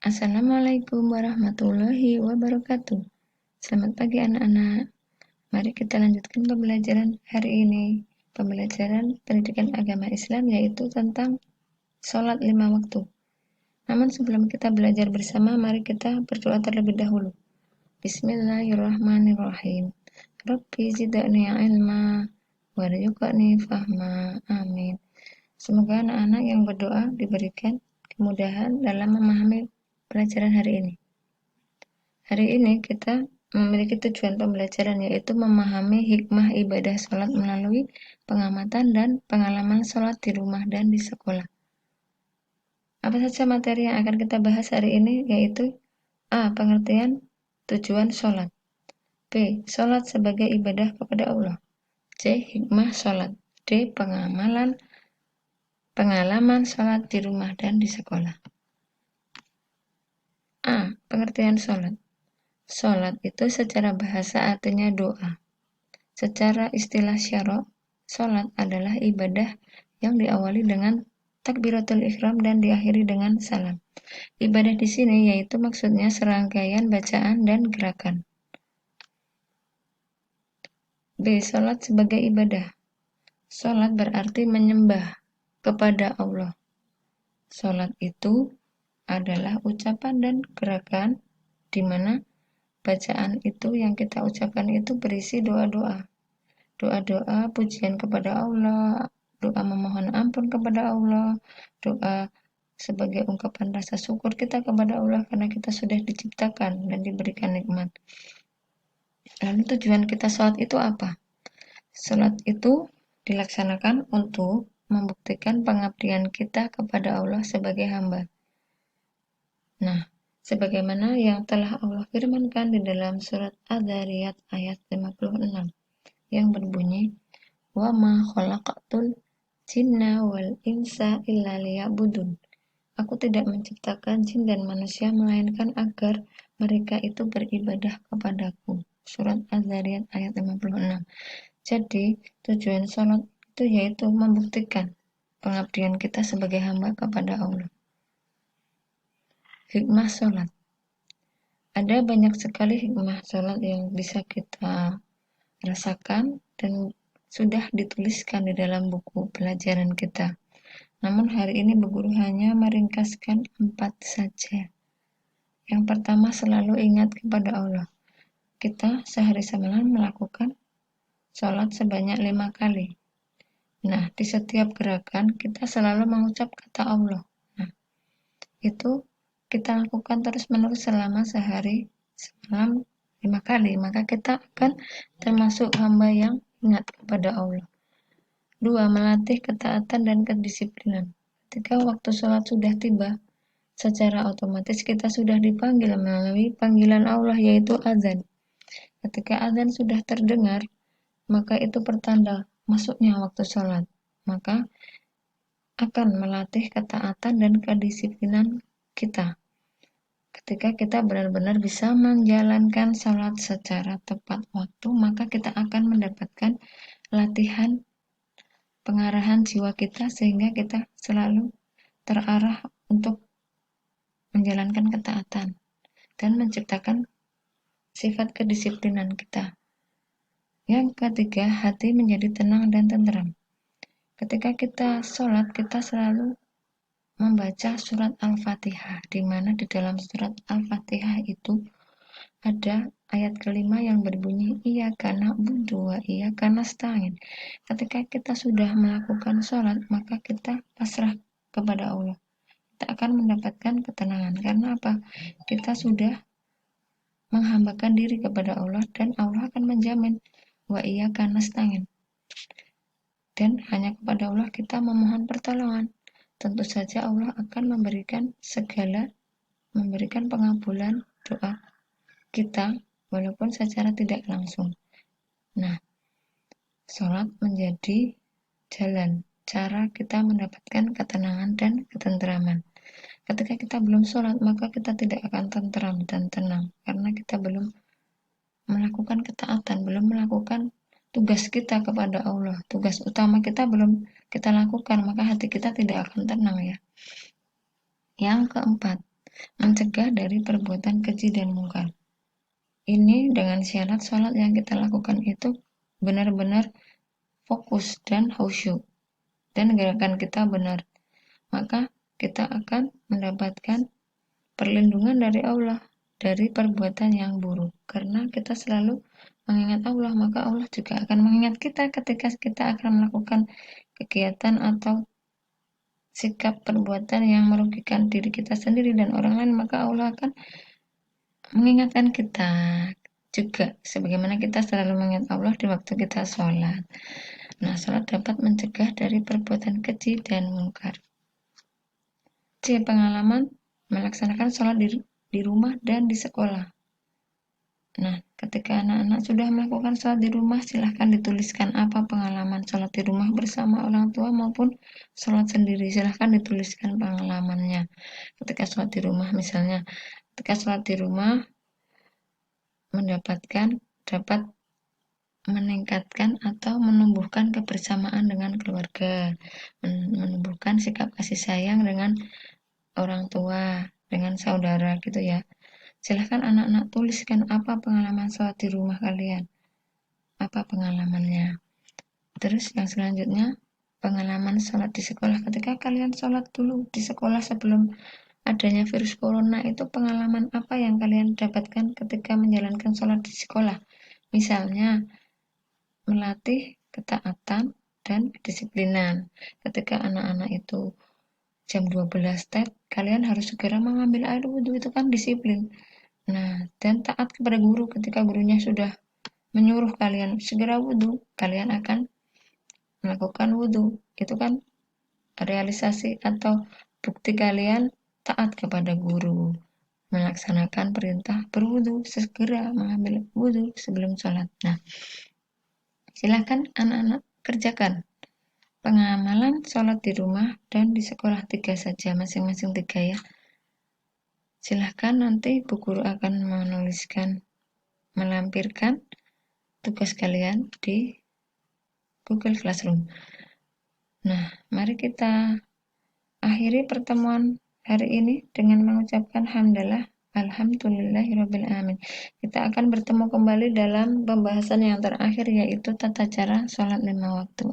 Assalamualaikum warahmatullahi wabarakatuh. Selamat pagi anak-anak. Mari kita lanjutkan pembelajaran hari ini. Pembelajaran pendidikan agama Islam yaitu tentang sholat 5 waktu. Namun sebelum kita belajar bersama, mari kita berdoa terlebih dahulu. Bismillahirrahmanirrahim. Rabbi zidni ilma warzuqni fahma. Amin. Semoga anak-anak yang berdoa diberikan kemudahan dalam memahami pelajaran hari ini. Hari ini kita memiliki tujuan pembelajaran yaitu memahami hikmah ibadah sholat melalui pengamatan dan pengalaman sholat di rumah dan di sekolah. Apa saja materi yang akan kita bahas hari ini yaitu A. Pengertian tujuan sholat, B. Sholat sebagai ibadah kepada Allah, C. Hikmah sholat, D. Pengalaman sholat di rumah dan di sekolah. A. Pengertian sholat. Sholat itu secara bahasa artinya doa. Secara istilah syara', sholat adalah ibadah yang diawali dengan takbiratul ihram dan diakhiri dengan salam. Ibadah di sini yaitu maksudnya serangkaian bacaan dan gerakan. B. Sholat sebagai ibadah. Sholat berarti menyembah kepada Allah. Sholat itu adalah ucapan dan gerakan di mana bacaan itu yang kita ucapkan itu berisi doa-doa. Doa-doa pujian kepada Allah, doa memohon ampun kepada Allah, doa sebagai ungkapan rasa syukur kita kepada Allah karena kita sudah diciptakan dan diberikan nikmat. Lalu tujuan kita sholat itu apa? Sholat itu dilaksanakan untuk membuktikan pengabdian kita kepada Allah sebagai hamba. Nah, sebagaimana yang telah Allah firmankan di dalam surat Adz-Dzariyat ayat 56 yang berbunyi, "Wa ma khalaqatul jinna wal insa illa liya'budun." Aku tidak menciptakan jin dan manusia melainkan agar mereka itu beribadah kepadaku. Surat Adz-Dzariyat ayat 56. Jadi, tujuan sholat itu yaitu membuktikan pengabdian kita sebagai hamba kepada Allah. Hikmah sholat. Ada banyak sekali hikmah sholat yang bisa kita rasakan dan sudah dituliskan di dalam buku pelajaran kita. Namun hari ini Bu Guru hanya meringkaskan 4 saja. Yang pertama, selalu ingat kepada Allah. Kita sehari semalam melakukan sholat sebanyak 5 kali. Nah, di setiap gerakan kita selalu mengucap kata Allah. Nah, itu kita lakukan terus-menerus selama sehari semalam 5 kali, maka kita akan termasuk hamba yang ingat kepada Allah. 2. Melatih ketaatan dan kedisiplinan. Ketika waktu sholat sudah tiba, secara otomatis kita sudah dipanggil melalui panggilan Allah yaitu azan. Ketika azan sudah terdengar, maka itu pertanda masuknya waktu sholat. Maka akan melatih ketaatan dan kedisiplinan kita. Ketika kita benar-benar bisa menjalankan sholat secara tepat waktu, maka kita akan mendapatkan latihan pengarahan jiwa kita sehingga kita selalu terarah untuk menjalankan ketaatan dan menciptakan sifat kedisiplinan kita. Yang ketiga, hati menjadi tenang dan tenteram. Ketika kita sholat, kita selalu membaca surat Al-Fatihah, di mana di dalam surat Al-Fatihah itu ada ayat kelima yang berbunyi Iyyaka na'budu wa iyyaka nasta'in. Ketika kita sudah melakukan sholat, maka kita pasrah kepada Allah. Kita akan mendapatkan ketenangan. Karena apa? Kita sudah menghambakan diri kepada Allah dan Allah akan menjamin wa iyyaka nasta'in. Dan hanya kepada Allah kita memohon pertolongan. Tentu saja Allah akan memberikan pengabulan doa kita walaupun secara tidak langsung. Nah, sholat menjadi cara kita mendapatkan ketenangan dan ketenteraman. Ketika kita belum sholat, maka kita tidak akan tenteram dan tenang karena kita belum melakukan ketaatan, belum melakukan tugas kita kepada Allah. Tugas utama kita belum kita lakukan, maka hati kita tidak akan tenang ya. Yang keempat, mencegah dari perbuatan keji dan mungkar. Ini dengan syarat sholat yang kita lakukan itu benar-benar fokus dan khusyuk dan gerakan kita benar, maka kita akan mendapatkan perlindungan dari Allah dari perbuatan yang buruk. Karena kita selalu mengingat Allah, maka Allah juga akan mengingat kita ketika kita akan melakukan kegiatan atau sikap perbuatan yang merugikan diri kita sendiri dan orang lain, maka Allah akan mengingatkan kita juga sebagaimana kita selalu mengingat Allah di waktu kita sholat. Nah, sholat dapat mencegah dari perbuatan keji dan mungkar. Pengalaman melaksanakan sholat di rumah dan di sekolah. Nah, ketika anak-anak sudah melakukan sholat di rumah, silahkan dituliskan apa pengalaman sholat di rumah bersama orang tua maupun sholat sendiri. Silahkan dituliskan pengalamannya. Ketika sholat di rumah, misalnya, ketika sholat di rumah dapat meningkatkan atau menumbuhkan kebersamaan dengan keluarga, menumbuhkan sikap kasih sayang dengan orang tua, dengan saudara gitu ya. Silahkan anak-anak tuliskan apa pengalaman sholat di rumah kalian, apa pengalamannya. Terus yang selanjutnya, pengalaman sholat di sekolah. Ketika kalian sholat dulu di sekolah sebelum adanya virus corona, itu pengalaman apa yang kalian dapatkan ketika menjalankan sholat di sekolah? Misalnya, melatih ketaatan dan kedisiplinan. Ketika anak-anak itu jam 12 tet, kalian harus segera mengambil air wudhu, itu kan disiplin. Nah, dan taat kepada guru ketika gurunya sudah menyuruh kalian segera wudhu, kalian akan melakukan wudhu. Itu kan realisasi atau bukti kalian taat kepada guru, melaksanakan perintah berwudhu, segera mengambil wudhu sebelum sholat. Nah, silakan anak-anak kerjakan pengamalan sholat di rumah dan di sekolah 3 saja, masing-masing 3 ya. Silahkan nanti Bu Guru akan melampirkan tugas kalian di Google Classroom. Nah, mari kita akhiri pertemuan hari ini dengan mengucapkan hamdalah, alhamdulillahirrabbilalamin. Kita akan bertemu kembali dalam pembahasan yang terakhir, yaitu tata cara sholat 5 waktu.